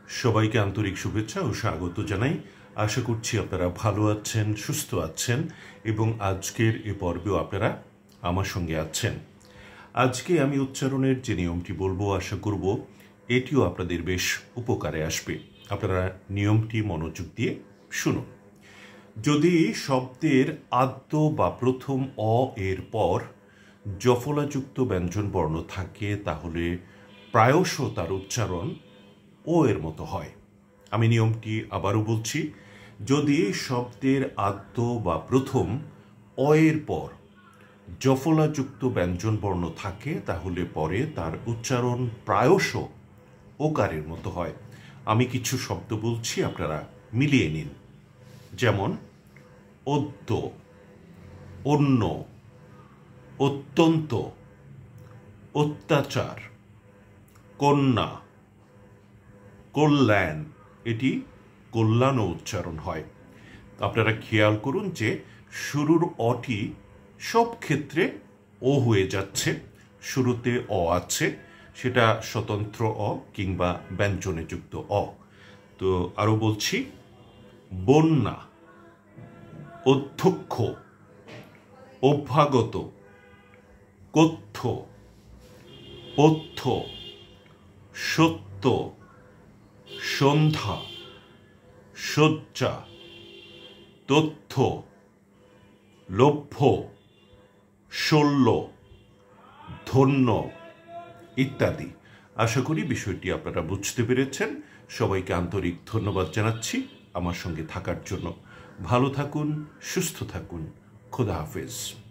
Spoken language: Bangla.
সবাইকে আন্তরিক শুভেচ্ছা ও স্বাগত জানাই। আশা করছি আপনারা ভালো আছেন, সুস্থ আছেন এবং আজকের এ পর্বেও আপনারা আমার সঙ্গে আছেন। আজকে আমি উচ্চারণের যে নিয়মটি বলবো, আশা করব এটিও আপনাদের বেশ উপকারে আসবে। আপনারা নিয়মটি মনোযোগ দিয়ে শুনুন। যদি শব্দের আদ্য বা প্রথম অ এর পর জফলাযুক্ত ব্যঞ্জন বর্ণ থাকে, তাহলে প্রায়শ তার উচ্চারণ ও এর মতো হয়। আমি নিয়মটি আবারও বলছি। যদি শব্দের আদ্য বা প্রথম অ এর পর জফলাযুক্ত ব্যঞ্জন বর্ণ থাকে, তাহলে পরে তার উচ্চারণ প্রায়শ ওকারের মতো হয়। আমি কিছু শব্দ বলছি, আপনারা মিলিয়ে নিন। যেমন অদ্য, অন্য, অত্যন্ত, অত্যাচার, কন্যা, কল্যাণ। এটি কল্যাণও উচ্চারণ হয়। আপনারা খেয়াল করুন যে শুরুর অটি সব ক্ষেত্রে ও হয়ে যাচ্ছে। শুরুতে অ আছে, সেটা স্বতন্ত্র অ কিংবা ব্যঞ্জনে যুক্ত অ। তো আরও বলছি, বন্যা, অধ্যক্ষ, অভ্যাগত, কথ্য, পথ্য, সত্য, সন্ধ্যা, শয্যা, তথ্য, লভ্য, শল্য, ধন্য ইত্যাদি। আশা করি বিষয়টি আপনারা বুঝতে পেরেছেন। সবাইকে আন্তরিক ধন্যবাদ জানাচ্ছি আমার সঙ্গে থাকার জন্য। ভালো থাকুন, সুস্থ থাকুন। খোদা হাফেজ।